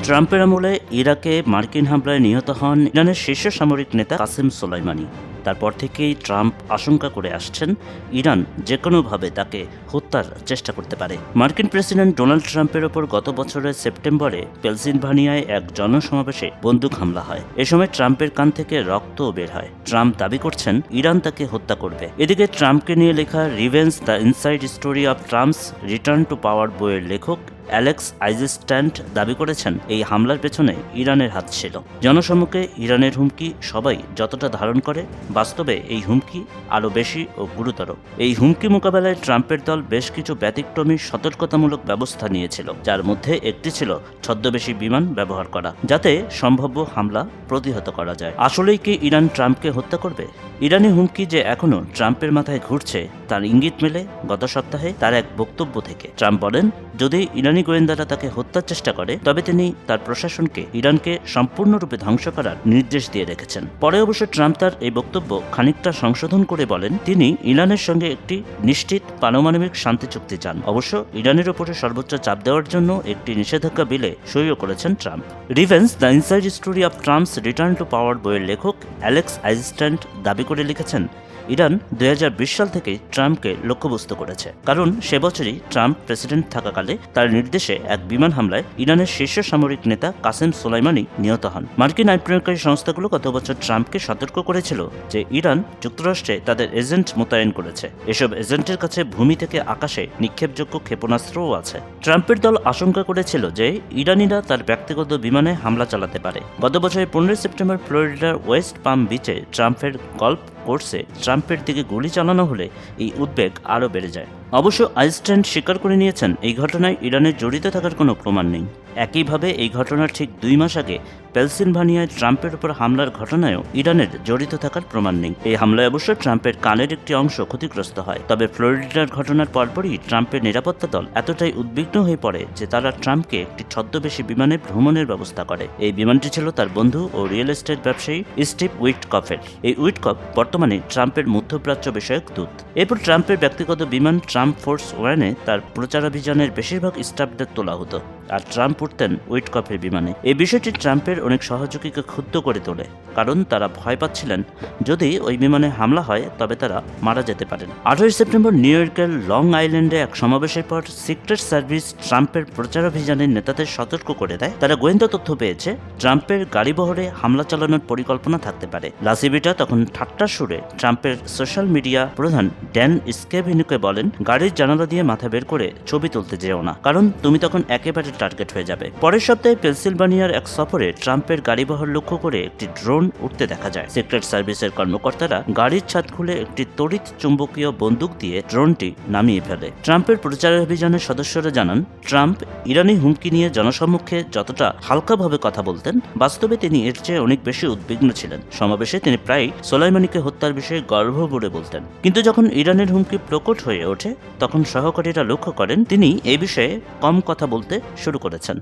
ট্রাম্পের আমলে ইরাকে মার্কিন হামলায় নিহত হন ইরানের শীর্ষ সামরিক নেতা কাসেম সোলাইমানি। তারপর থেকেই ট্রাম্প আশঙ্কা করে আসছেন ইরান যে কোনোভাবে তাকে হত্যার চেষ্টা করতে পারে। মার্কিন প্রেসিডেন্ট ডোনাল্ড ট্রাম্পের ওপর গত বছরের সেপ্টেম্বরে পেনসিলভানিয়ায় এক জনসমাবেশে বন্দুক হামলা হয়। এ সময় ট্রাম্পের কান থেকে রক্তও বের হয়। ট্রাম্প দাবি করছেন ইরান তাকে হত্যা করবে। এদিকে ট্রাম্পকে নিয়ে লেখা revenge the inside story of Trump's return to power বইয়ের লেখক অ্যালেক্স আইজেস্ট্যান্ড দাবি করেছেন এই হামলার পেছনে ইরানের হাত ছিল। জনসম্মুখে ইরানের হুমকি সবাই যতটা ধারণ করে, বাস্তবে এই হুমকি আরও বেশি ও গুরুতর। এই হুমকি মোকাবেলায় ট্রাম্পের দল বেশ কিছু ব্যতিক্রমী সতর্কতামূলক ব্যবস্থা নিয়েছিল, যার মধ্যে একটি ছিল ছদ্মবেশী বিমান ব্যবহার করা, যাতে সম্ভাব্য হামলা প্রতিহত করা যায়। আসলেই কি ইরান ট্রাম্পকে হত্যা করবে? ইরানি হুমকি যে এখনও ট্রাম্পের মাথায় ঘুরছে তার ইঙ্গিত মেলে গত সপ্তাহে তার এক বক্তব্য থেকে। ট্রাম্প বলেন, যদি ইরানি গোয়েন্দারা তাকে হত্যার চেষ্টা করে তবে তিনি তার প্রশাসনকে ইরানকে সম্পূর্ণরূপে ধ্বংস করার নির্দেশ দিয়ে রেখেছেন। পরে অবশ্য ট্রাম্প তার এই বক্তব্য খানিকটা সংশোধন করে বলেন তিনি ইরানের সঙ্গে একটি নিশ্চিত পারমাণবিক শান্তি চুক্তি চান। অবশ্য ইরানের উপরে সর্বোচ্চ চাপ দেওয়ার জন্য একটি নিষেধাজ্ঞা বিলে সইও করেছেন Trump. Revenge the inside story of Trump's return to power বইয়ের লেখক অ্যালেক্স আইজেস্ট্যান্ড দাবি করে লিখেছেন, ইরান 2020 সাল থেকেই ট্রাম্পকে লক্ষ্যবস্তু করেছে, কারণ সে বছরই ট্রাম্প প্রেসিডেন্ট থাকাকালে তার নির্দেশে এক বিমান হামলায় ইরানের শীর্ষ সামরিক নেতা কাসেম সোলাইমানি নিহত হন। মার্কিন আইন প্রয়োগকারী সংস্থাগুলো গত বছর ট্রাম্পকে সতর্ক করেছিল যে ইরান যুক্তরাষ্ট্রে তাদের এজেন্ট মোতায়েন করেছে। এসব এজেন্টের কাছে ভূমি থেকে আকাশে নিক্ষেপযোগ্য ক্ষেপণাস্ত্রও আছে। ট্রাম্পের দল আশঙ্কা করেছিল যে ইরানিরা তার ব্যক্তিগত বিমানে হামলা চালাতে পারে। গত বছরের 15 সেপ্টেম্বর ফ্লোরিডার ওয়েস্ট পাম বিচে ট্রাম্পের গল্ফ কোর্সে ট্রাম্পের দিকে গুলি চালানো হলে এই উদ্বেগ আরও বেড়ে যায়। অবশ্য আইজস্ট্যান্ড স্বীকার করে নিয়েছেন এই ঘটনায় ইরানের জড়িত থাকার কোনো প্রমাণ নেই। একইভাবে এই ঘটনার ঠিক 2 মাস আগে পেনসিলভানিয়ায় ট্রাম্পের উপর হামলার ঘটনায়ও ইরানের জড়িত থাকার প্রমাণ নেই। এই হামলায় অবশ্য ট্রাম্পের কানের একটি অংশ ক্ষতিগ্রস্ত হয়। তবে ফ্লোরিডার ঘটনার পরপরই ট্রাম্পের নিরাপত্তা দল এতটাই উদ্বিগ্ন হয়ে পড়ে যে তারা ট্রাম্পকে একটি ছদ্মবেশী বিমানে ভ্রমণের ব্যবস্থা করে। এই বিমানটি ছিল তার বন্ধু ও রিয়েল এস্টেট ব্যবসায়ী স্টিভ উইটকফের। এই উইটকফ বর্তমানে ট্রাম্পের মধ্যপ্রাচ্য বিষয়ক দূত। এরপর ট্রাম্পের ব্যক্তিগত বিমান ট্রাম্প ফোর্স ওয়ানে তার প্রচারাভিযানের বেশিরভাগ স্টাফদের তোলা হতো, আর ট্রাম্প উঠতেন উইটকফের বিমানে। এই বিষয়টি ট্রাম্পের অনেক সহযোগীকে ক্ষুব্ধ করে তোলে, কারণ তারা ভয় পাচ্ছিলেন যদি ওই বিমানে হামলা হয় তবে তারা মারা যেতে পারেন। 28 সেপ্টেম্বর নিউ ইয়র্কের লং আইল্যান্ডে এক সমাবেশের পর সিক্রেট সার্ভিস ট্রাম্পের প্রচারাভিযানের নেতাদের সতর্ক করে দেয় তারা গোয়েন্দা তথ্য পেয়েছে ট্রাম্পের গাড়িবহরে হামলা চালানোর পরিকল্পনা থাকতে পারে। লাসিবিটা তখন ঠাট্টার সুরে ট্রাম্পের সোশ্যাল মিডিয়া প্রধান ড্যান স্কেভিনুকে বলেন, গাড়ির জানালা দিয়ে মাথা বের করে ছবি তুলতে যেও না, কারণ তুমি তখন একেবারে টার্গেট হয়ে যাবে। পরের সপ্তাহে পেনসিলভানিয়ার এক সফরে ট্রাম্পের গাড়িবহর লক্ষ্য করে একটি ড্রোন উঠতে দেখা যায়। সিক্রেট সার্ভিসের কর্মকর্তারা গাড়ির ছাদ খুলে একটি তড়িৎ চুম্বকীয় বন্দুক দিয়ে ড্রোনটি নামিয়ে ফেলে। ট্রাম্পের প্রচারাভিযানের সদস্যরা জানান, ট্রাম্প ইরানি হুমকি নিয়ে জনসম্মুখে যতটা হালকাভাবে কথা বলতেন, বাস্তবে তিনি এর চেয়ে অনেক বেশি উদ্বিগ্ন ছিলেন। সমাবেশে তিনি প্রায় সোলাইমানিকে হত্যার বিষয়ে গর্ব ভরে বলতেন। কিন্তু যখন ইরানের হুমকি প্রকট হয়ে ওঠে তখন সহকারীরা লক্ষ্য করেন তিনি এই বিষয়ে কম কথা বলতে শুরু করেছেন।